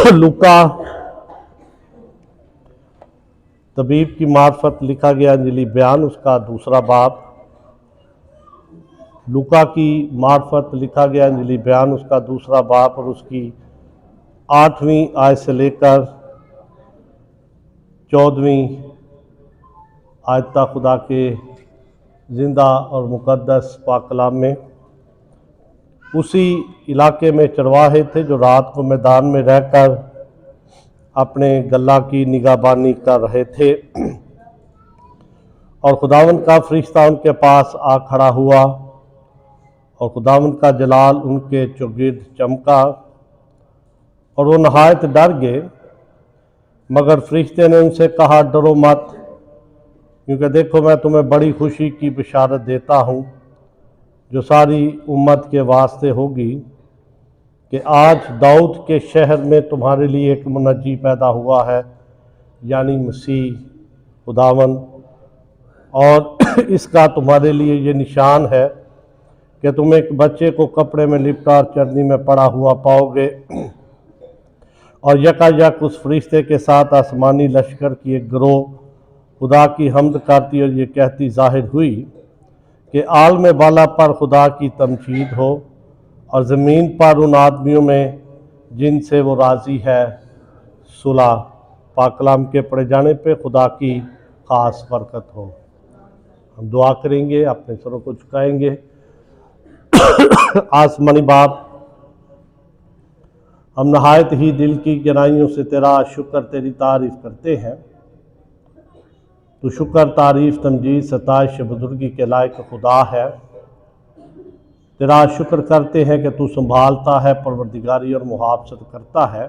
लूका तबीब की मार्फत लिखा गया अंजलि बयान, उसका दूसरा बाब। लूका की मार्फत लिखा गया अंजलि बयान, उसका दूसरा बाब और उसकी 8वीं आयत से लेकर 14वीं आयत तक खुदा के जिंदा और मुकद्दस पाक कलाम में। उसी इलाके में चरवाहे थे जो रात को मैदान में रहकर अपने गल्ला की निगाहबानी कर रहे थे, और खुदावंद का फरिश्ता उनके पास आ खड़ा हुआ और खुदावंद का जलाल उनके चौगिर्द चमका और वो नहायत डर गए। मगर फरिश्ते ने उनसे कहा, डरो मत, क्योंकि देखो मैं तुम्हें बड़ी खुशी की बिशारत देता हूँ जो सारी उम्मत के वास्ते होगी, कि आज दाऊद के शहर में तुम्हारे लिए एक मुनज्जी पैदा हुआ है, यानी मसीह खुदावन। और इसका तुम्हारे लिए ये निशान है कि तुम एक बच्चे को कपड़े में लिपटा और चरनी में पड़ा हुआ पाओगे। और यकायक उस फरिश्ते के साथ आसमानी लश्कर की एक गिरोह खुदा की हम्द करती और ये कहती जाहिर हुई कि आलम बाला पर खुदा की तमजीद हो और ज़मीन पर उन आदमियों में जिनसे वो राज़ी है सुलह। पाक कलाम के पढ़े जाने पे खुदा की ख़ास बरकत हो। हम दुआ करेंगे, अपने सरों को झुकाएंगे। आसमानी बाप, हम नहायत ही दिल की गहराइयों से तेरा शुक्र, तेरी तारीफ़ करते हैं। तो शुक्र, तारीफ़, तमजीद, सताइश, बुजुर्गी के लायक खुदा है। तेरा शुक्र करते हैं कि तू संभालता है, परवरदिगारी और मुहाफ़ज़त करता है।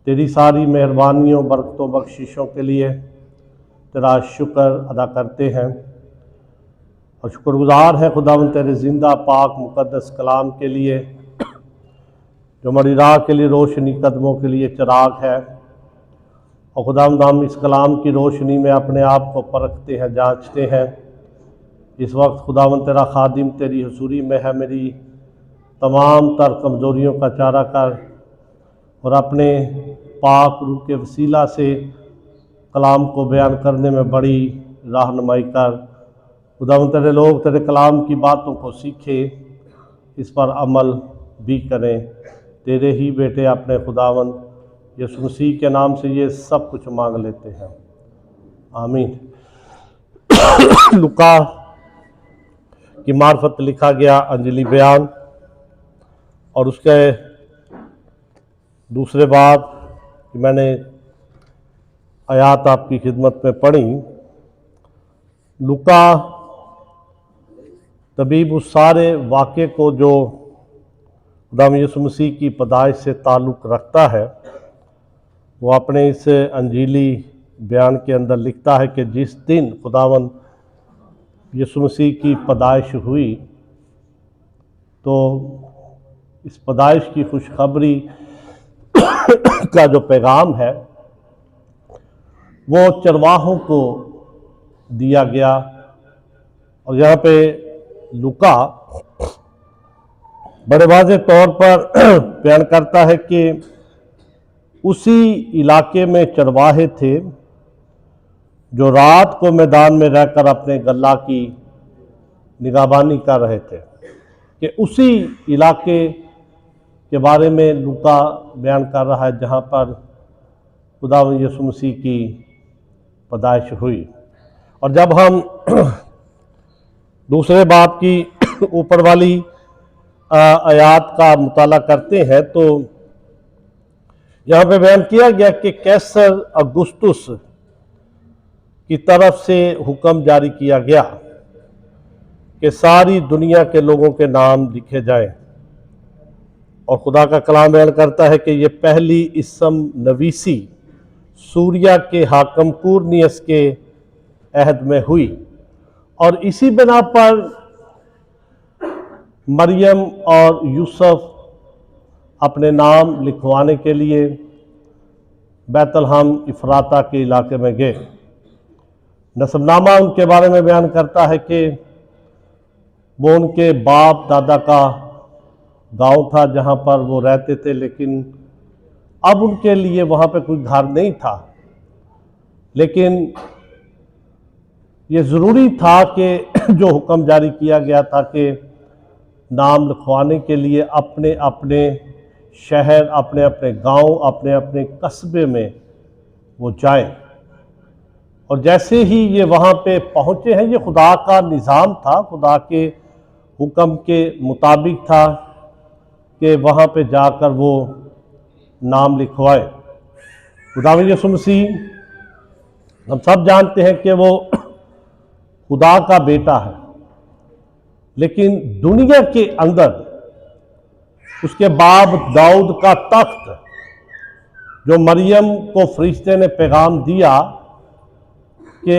तेरी सारी मेहरबानियों, बरकतों, बख्शिशों के लिए तेरा शुक्र अदा करते हैं और शुक्रगुजार हैं खुदावंद तेरे ज़िंदा पाक मुकद्दस कलाम के लिए, जो हमारी राह के लिए रोशनी, कदमों के लिए चिराग है। और खुदावंद हम इस कलाम की रोशनी में अपने आप को परखते हैं, जांचते हैं। इस वक्त खुदावंद तेरा खादिम तेरी हुजूरी में है, मेरी तमाम तर कमज़ोरियों का चारा कर और अपने पाक रूह के वसीला से कलाम को बयान करने में बड़ी रहनुमाई कर। खुदावंद तेरे लोग तेरे कलाम की बातों को सीखें, इस पर अमल भी करें। तेरे ही बेटे अपने खुदावंद यीशु मसीह के नाम से ये सब कुछ मांग लेते हैं, आमीन। लूका की मार्फत लिखा गया अंजलि बयान और उसके दूसरे बाब कि मैंने आयात आपकी खिदमत में पढ़ी। लूका तबीब उस सारे वाक़े को जो खुदावंद यीशु मसीह की पैदाइश से ताल्लुक़ रखता है, वो अपने इस अंजीली बयान के अंदर लिखता है कि जिस दिन खुदावंद यीशु मसीह की पैदाइश हुई, तो इस पैदाइश की खुशखबरी का जो पैगाम है वो चरवाहों को दिया गया। और यहाँ पे लूका बड़े वाज़ेह तौर पर बयान करता है कि उसी इलाके में चरवाहे थे जो रात को मैदान में रहकर अपने गल्ला की निगाहबानी कर रहे थे, कि उसी इलाके के बारे में लूका बयान कर रहा है जहाँ पर खुदावंद यीशु मसीह की पैदाइश हुई। और जब हम दूसरे बाब की ऊपर वाली आयात का मुताला करते हैं, तो यहाँ पे बयान किया गया कि कैसर अगुस्तुस की तरफ से हुक्म जारी किया गया कि सारी दुनिया के लोगों के नाम लिखे जाएं। और खुदा का कलाम बयान करता है कि ये पहली इसम नवीसी सूरिया के हाकम कुरनियस के अहद में हुई, और इसी बिना पर मरियम और यूसुफ अपने नाम लिखवाने के लिए बैतलहम इफ्राता के इलाके में गए। नसबनामा उनके बारे में बयान करता है कि वो उनके बाप दादा का गांव था जहां पर वो रहते थे, लेकिन अब उनके लिए वहाँ पे कोई घर नहीं था, लेकिन ये ज़रूरी था कि जो हुक्म जारी किया गया था कि नाम लिखवाने के लिए अपने अपने शहर, अपने अपने गांव, अपने अपने कस्बे में वो जाएं। और जैसे ही ये वहाँ पे पहुँचे हैं, ये खुदा का निज़ाम था, खुदा के हुक्म के मुताबिक था कि वहाँ पे जाकर वो नाम लिखवाए। खुदावंद यीशु मसीह, हम सब जानते हैं कि वो खुदा का बेटा है, लेकिन दुनिया के अंदर उसके बाप दाऊद का तख्त, जो मरियम को फरिश्ते ने पैगाम दिया कि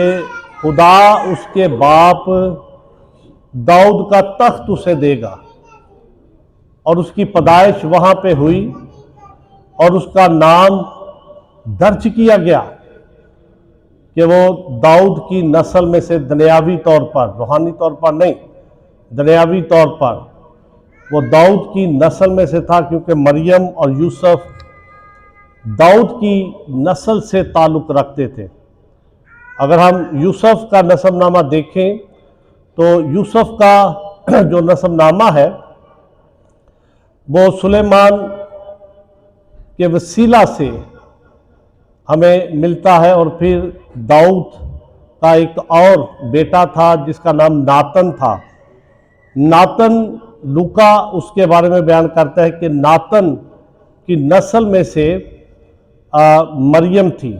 खुदा उसके बाप दाऊद का तख्त उसे देगा, और उसकी पैदाइश वहाँ पे हुई और उसका नाम दर्ज किया गया कि वो दाऊद की नस्ल में से दुनियावी तौर पर, रूहानी तौर पर नहीं, दुनियावी तौर पर वो दाऊद की नस्ल में से था, क्योंकि मरियम और यूसुफ दाऊद की नस्ल से ताल्लुक़ रखते थे। अगर हम यूसुफ का नसबनामा देखें तो यूसुफ का जो नसबनामा है वो सुलेमान के वसीला से हमें मिलता है, और फिर दाऊद का एक और बेटा था जिसका नाम नातन था। नातन, लूका उसके बारे में बयान करता है कि नातन की नस्ल में से मरियम थी,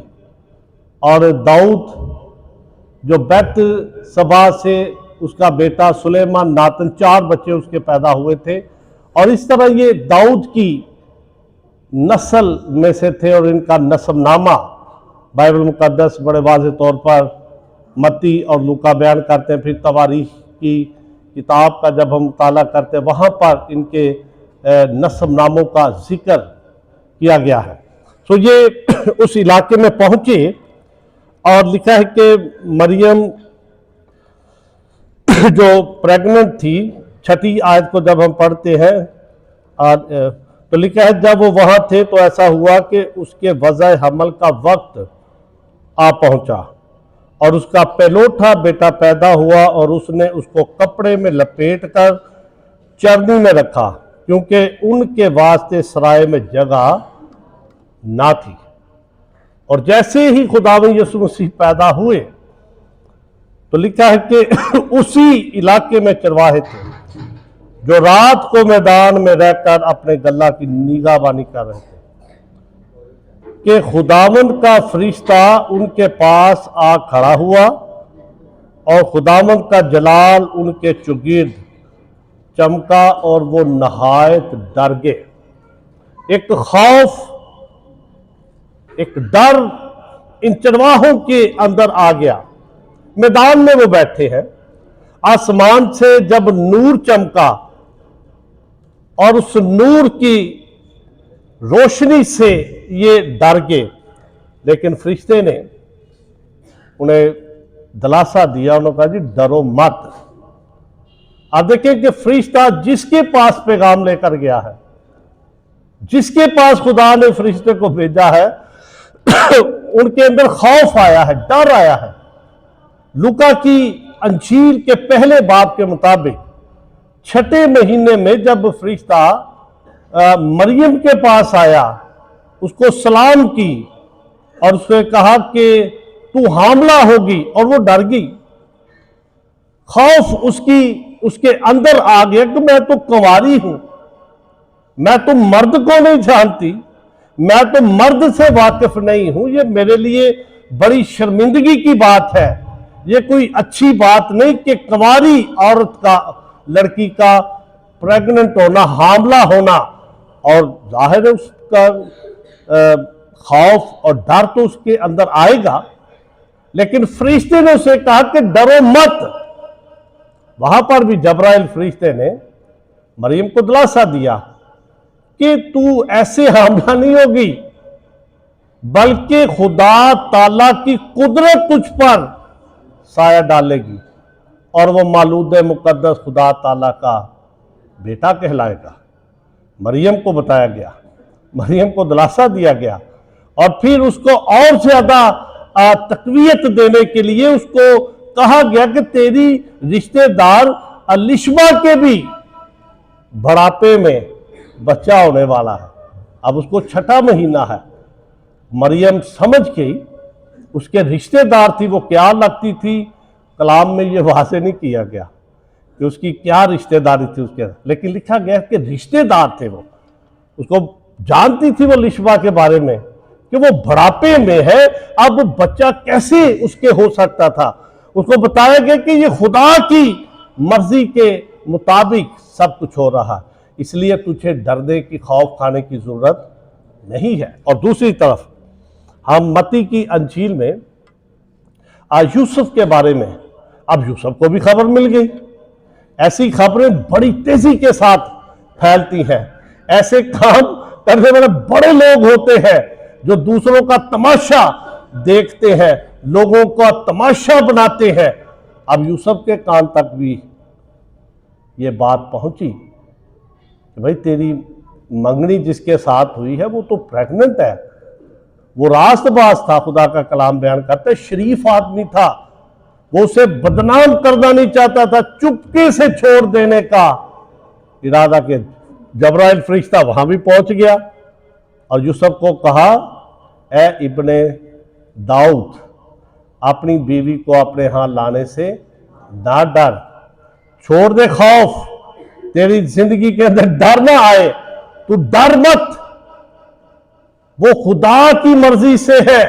और दाऊद जो बैत सभा से उसका बेटा सुलेमान, नातन, 4 बच्चे उसके पैदा हुए थे। और इस तरह ये दाऊद की नस्ल में से थे, और इनका नसबनामा बाइबल मुकद्दस बड़े वाज़ेह तौर पर मत्ती और लूका बयान करते हैं। फिर तवारीख की किताब का जब हम मुताला करते हैं, वहाँ पर इनके नसबनामों का जिक्र किया गया है। तो ये उस इलाके में पहुँचे और लिखा है कि मरियम जो प्रेग्नेंट थी, 6ठी आयत को जब हम पढ़ते हैं तो लिखा है जब वो वहाँ थे तो ऐसा हुआ कि उसके वज़ह हमल का वक्त आ पहुँचा और उसका पहलोठा बेटा पैदा हुआ, और उसने उसको कपड़े में लपेट कर चरनी में रखा, क्योंकि उनके वास्ते सराय में जगह ना थी। और जैसे ही खुदावंद यीशु मसीह पैदा हुए तो लिखा है कि उसी इलाके में चरवाहे थे जो रात को मैदान में रहकर अपने गल्ला की निगाहबानी कर रहे थे कि खुदावंद का फरिश्ता उनके पास आ खड़ा हुआ, और खुदावंद का जलाल उनके चुगिर्द चमका, और वो नहायत डर गए। एक खौफ, एक डर इन चरवाहों के अंदर आ गया। मैदान में वो बैठे हैं, आसमान से जब नूर चमका और उस नूर की रोशनी से ये डर गए, लेकिन फरिश्ते ने उन्हें दिलासा दिया। उन्होंने कहा जी डरो मत। आप देखें कि फरिश्ता जिसके पास पैगाम लेकर गया है, जिसके पास खुदा ने फरिश्ते को भेजा है, उनके अंदर खौफ आया है, डर आया है। लूका की अंजील के पहले बाब के मुताबिक 6ठे महीने में जब फरिश्ता मरियम के पास आया, उसको सलाम की और उसने कहा कि तू हामला होगी, और वो डर गई। खौफ उसके अंदर आ गया कि मैं तो कुंवारी हूं, मैं तो मर्द को नहीं जानती, मैं तो मर्द से वाकिफ नहीं हूं, ये मेरे लिए बड़ी शर्मिंदगी की बात है। ये कोई अच्छी बात नहीं कि कुंवारी औरत का, लड़की का प्रेग्नेंट होना, हामला होना, और जाहिर है उसका खौफ और डर तो उसके अंदर आएगा। लेकिन फरिश्ते ने उसे कहा कि डरो मत। वहां पर भी जबराइल फरिश्ते ने मरियम को दिलासा दिया कि तू ऐसे हामला नहीं होगी, बल्कि खुदा ताला की कुदरत तुझ पर साया डालेगी, और वो मालूद मुकद्दस खुदा ताला का बेटा कहलाएगा। मरियम को बताया गया मरियम को दिलासा दिया गया और फिर उसको और ज्यादा तकवीयत देने के लिए उसको कहा गया कि तेरी रिश्तेदार अलिशबा के भी बुढ़ापे में बच्चा होने वाला है। अब उसको 6ठा महीना है। मरियम समझ गई, उसके रिश्तेदार थी, वो क्या लगती थी, कलाम में ये वाज़ेह नहीं किया गया कि उसकी क्या रिश्तेदारी थी उसके, लेकिन लिखा गया कि रिश्तेदार थे वो। उसको जानती थी वो लिशबा के बारे में कि वो बुढ़ापे में है, अब बच्चा कैसे उसके हो सकता था। उसको बताया गया कि ये खुदा की मर्जी के मुताबिक सब कुछ हो रहा है, इसलिए तुझे डरने की, खौफ खाने की जरूरत नहीं है। और दूसरी तरफ हम मत्ती की अंजील में यूसुफ के बारे में, अब यूसुफ को भी खबर मिल गई। ऐसी खबरें बड़ी तेजी के साथ फैलती हैं। ऐसे काम करने वाले बड़े लोग होते हैं जो दूसरों का तमाशा देखते हैं, लोगों का तमाशा बनाते हैं। अब यूसुफ के कान तक भी ये बात पहुंची कि भाई तेरी मंगनी जिसके साथ हुई है वो तो प्रेग्नेंट है। वो रास्तबाज था, खुदा का कलाम बयान करता है, शरीफ आदमी था, वो उसे बदनाम करना नहीं चाहता था, चुपके से छोड़ देने का इरादा के जबराइल फरिश्ता वहां भी पहुंच गया और यूसुफ को कहा, ए इब्ने दाऊद, अपनी बीवी को अपने यहां लाने से ना डर, छोड़ दे खौफ, तेरी जिंदगी के अंदर डर ना आए, तू डर मत। वो खुदा की मर्जी से है,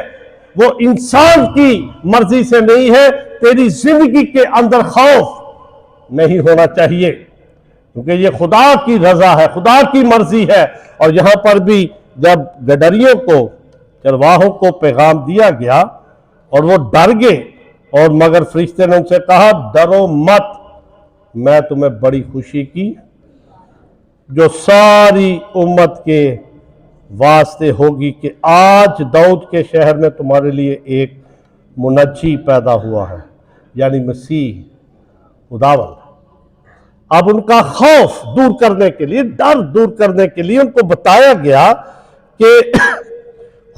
वो इंसान की मर्जी से नहीं है। तेरी जिंदगी के अंदर खौफ नहीं होना चाहिए, क्योंकि ये खुदा की रजा है, खुदा की मर्जी है। और यहां पर भी जब गडरियों को, चरवाहों को पैगाम दिया गया और वो डर गए, और मगर फरिश्ते ने उनसे कहा, डरो मत, मैं तुम्हें बड़ी खुशी की जो सारी उम्मत के वास्ते होगी कि आज दाऊद के शहर में तुम्हारे लिए एक मुनज्जी पैदा हुआ है, यानी मसीह खुदावंद। अब उनका खौफ दूर करने के लिए, डर दूर करने के लिए उनको बताया गया कि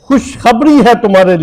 खुशखबरी है तुम्हारे लिए।